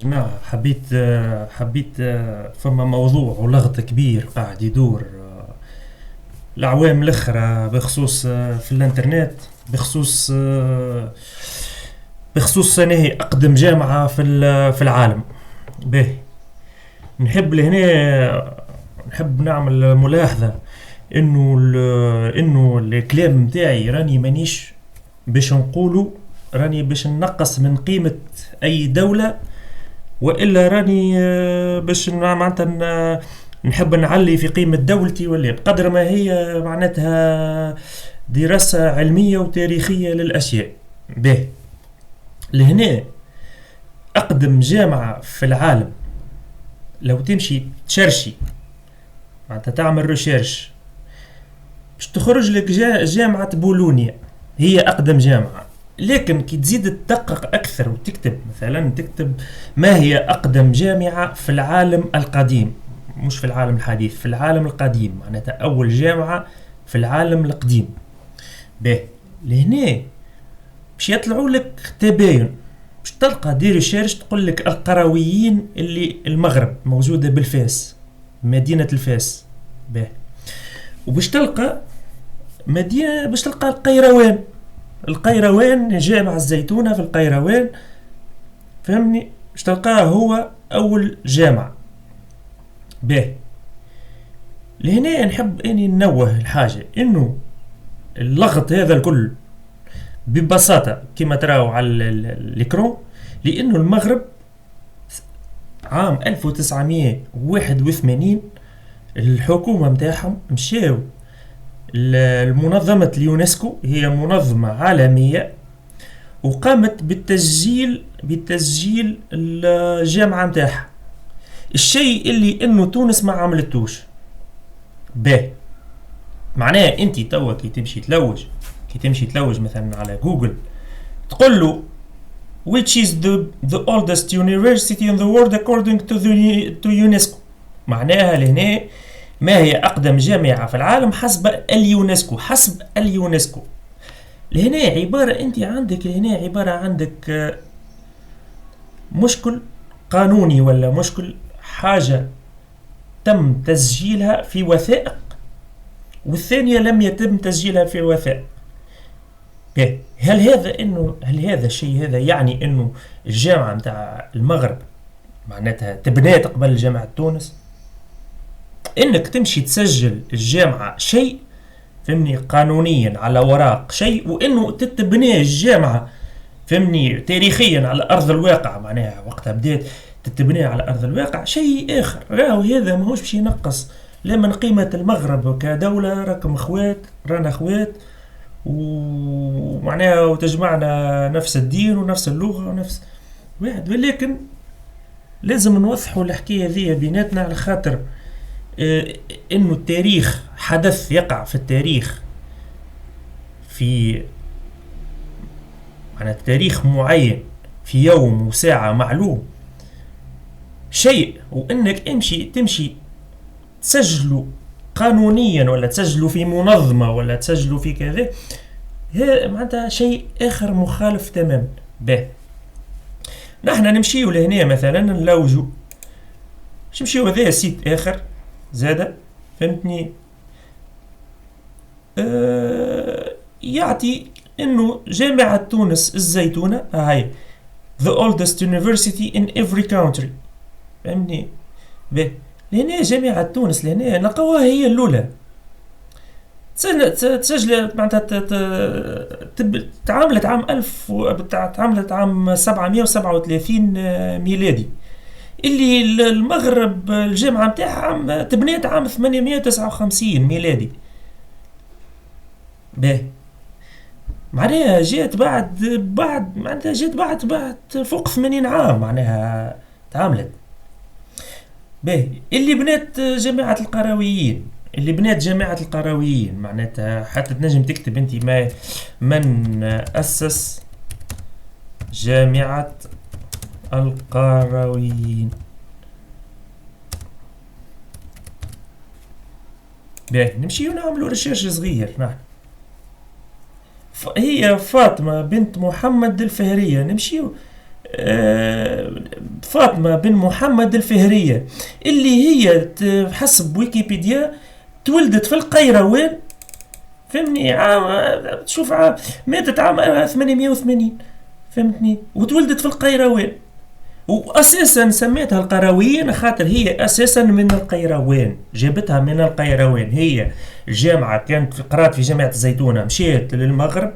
جماعة حبيت فما موضوع ولغط كبير قاعد يدور الأعوام الأخرى بخصوص في الإنترنت بخصوص بخصوص أنه هي أقدم جامعة في العالم. به نحب لهنا نحب نعمل ملاحظة إنه الكلام متاعي راني مانيش باش نقوله، راني باش ننقص من قيمة أي دولة، والا راني باش معناتها نحب نعلي في قيمة دولتي ولا بقدر ما هي معناتها دراسة علمية وتاريخية للأشياء. به لهنا أقدم جامعة في العالم لو تمشي تشرشي معناتها تعمل ريشيرش باش تخرج لك جامعة بولونيا هي أقدم جامعة. لكن كي تزيد تدقق أكثر وتكتب مثلا تكتب ما هي أقدم جامعة في العالم القديم، مش في العالم الحديث، في العالم القديم، معناتها أول جامعة في العالم القديم. به لهنا باش يطلعوا لك تباين، باش تلقى دير ريشيرش تقول لك القرويين اللي المغرب موجودة بالفاس، مدينة الفاس. به وباش تلقى مدينة، باش تلقى القيروان جامع الزيتونة في القيروان، فهمني، باش تلقاه هو أول جامعة. به لهنا نحب اني ننوه الحاجة انه اللغط هذا الكل ببساطة كما تراو على الإكران، لأنه المغرب عام 1981 الحكومة متاعهم مشاو المنظمة اليونسكو، هي منظمة عالمية وقامت بتسجيل الجامعة متاعها، الشيء اللي انه تونس ما عملتوش. به معناه انت توا كي تمشي تلوج مثلا على جوجل تقول له which is the oldest university in the world according to UNESCO، معناها لهنا ما هي أقدم جامعة في العالم حسب اليونسكو. لهنا عبارة أنت عندك، لهنا عبارة عندك مشكل قانوني ولا مشكل حاجة تم تسجيلها في وثائق والثانية لم يتم تسجيلها في وثائق. هل هذا الشيء هذا يعني انه الجامعة متاع المغرب معناتها تبنات قبل جامعة تونس؟ انك تمشي تسجل الجامعة شيء، فهمني، قانونيا على وراق شيء، وانه تتبني الجامعة فهمني تاريخيا على ارض الواقع، معناها وقتها بدات تتبني على ارض الواقع شيء اخر. راهو هذا ماهوش باش ينقص لا من قيمة المغرب كدولة، راكم اخوات، رانا اخوات ومعناها وتجمعنا نفس الدين ونفس اللغة ونفس واحد، ولكن لازم نوضحوا الحكاية ذي بيناتنا على خاطر انه التاريخ حدث يقع في التاريخ في معناها تاريخ معين في يوم وساعة معلوم شيء، وانك تمشي تسجلوا قانونيا ولا تسجلوا في منظمة ولا تسجلوا في كذا، هذا معناتها شيء اخر مخالف تماما. به نحن نمشيو لهنا مثلا نلوجو نمشيو هذا سيت اخر زاده، فهمتني، يعطي انه جامعة تونس الزيتونة هاي the oldest university in every country، فهمتني. به لهنا جامعة تونس لهنا نلقاوها هي الأولى، تسجل معناتها تعاملت عام 737 ميلادي، اللي المغرب الجامعة متاعها تبنيت عام 859 ميلادي. به معناها جات بعد فوق 80 عام معناها تعاملت. به اللي بنات جامعة القرويين معناتها حتى تنجم تكتب انت من أسس جامعة القرويين. به نمشي ونعملوا ريشيرش صغير. نحن هي فاطمة بنت محمد الفهرية، نمشيو فاطمة بن محمد الفهرية، اللي هي حسب ويكيبيديا تولدت في القيروان، فهمني، شوف ماتت عام 880، فهمتني، وتولدت في القيروان. واساسا سميتها القرويين خاطر هي اساسا من القيروان، جابتها من القيروان. هي الجامعه كانت قرات في جامعه الزيتونه، مشيت للمغرب،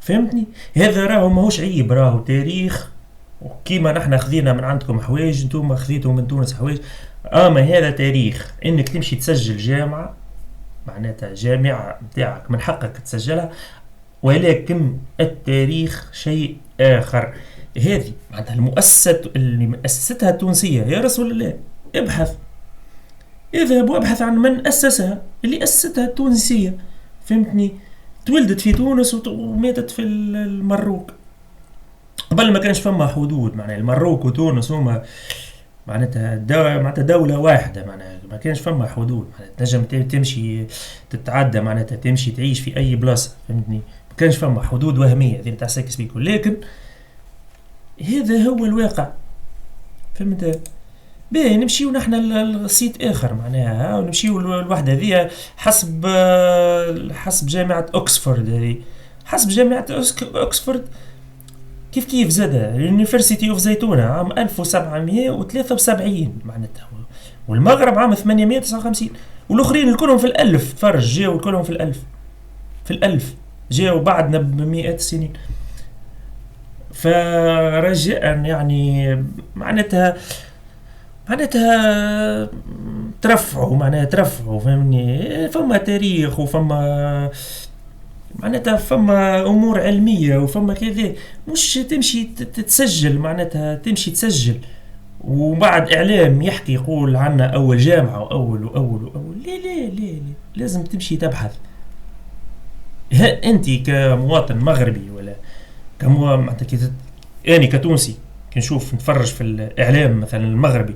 فهمتني. هذا راهو ماهوش عيب، راهو تاريخ، وكيما نحنا خذينا من عندكم حوايج انتم خذيتوا من تونس حوايج، اما هذا تاريخ. انك تمشي تسجل جامعه معناتها جامعه نتاعك من حقك تسجلها، ولكن التاريخ شيء اخر. هذه معناتها المؤسسة اللي مؤسستها التونسية يا رسول الله، ابحث، اذهب وابحث عن من أسسها، اللي أسستها التونسية، فهمتني. تولدت في تونس وماتت في المروك. قبل ما كانش فما حدود، معناها المروك وتونس هما معناتها دولة واحدة، معناها ما كانش فما حدود، معناتها تنجم تمشي تتعدى، معناتها تمشي تعيش في أي بلاصة، فهمتني. ما كانش فما حدود وهمية هذه نتاع ساكس بيكو، لكن هذا هو الواقع، فهمت. باهي نمشيو نحنا لسيت اخر، معناها ونمشيو الوحده ذي حسب جامعه اوكسفورد. هذه حسب جامعه اوكسفورد كيف زاد اليونيفرسيتي اوف زيتونه عام 1773 معناتها، والمغرب عام 859، والاخرين الكلهم في الالف. تفرج جاو الكلهم في الالف جاو بعدنا بمئات السنين. فرجاء يعني معناتها ترفعوا فهمني. فما تاريخ وفما معناتها فما امور علميه وفما كذا، مش تمشي تسجل، معناتها تمشي تسجل وبعد اعلام يحكي يقول عنا اول جامعه واول واول واول. لا لازم تمشي تبحث. انت كمواطن مغربي ولا معناتها اني كتونسي كنشوف نتفرج في الاعلام مثلا المغربي،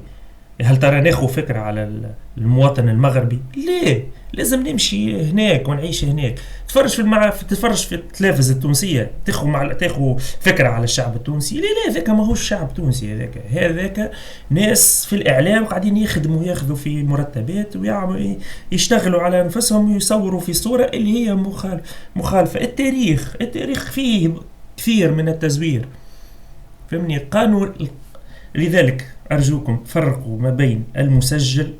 هل ترى ناخذ فكره على المواطن المغربي؟ ليه؟ لازم نمشي هناك ونعيش هناك، تتفرج في التلفزه التونسيه، تاخذ فكره على الشعب التونسي. لا ذاك ماهوش شعب تونسي، هذاك ناس في الاعلام قاعدين ياخذوا في مرتبات ويعملوا يشتغلوا على انفسهم ويصوروا في صوره اللي هي مخالفه. التاريخ فيه كثير من التزوير، فهمني. قانون. لذلك أرجوكم فرقوا ما بين المسجل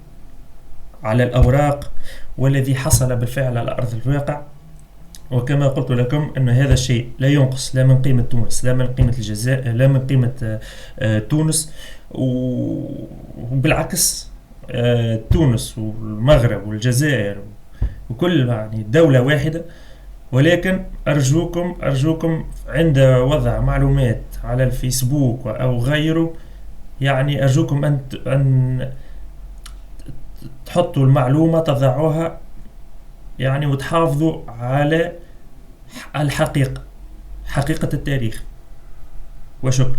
على الأوراق والذي حصل بالفعل على أرض الواقع. وكما قلت لكم أن هذا الشيء لا ينقص لا من قيمة تونس لا من قيمة الجزائر لا من قيمة تونس، وبالعكس تونس والمغرب والجزائر وكل يعني دولة واحدة. ولكن أرجوكم عند وضع معلومات على الفيسبوك أو غيره، يعني أرجوكم أن تحطوا المعلومة، تضعوها يعني، وتحافظوا على حقيقة التاريخ. وشكرا.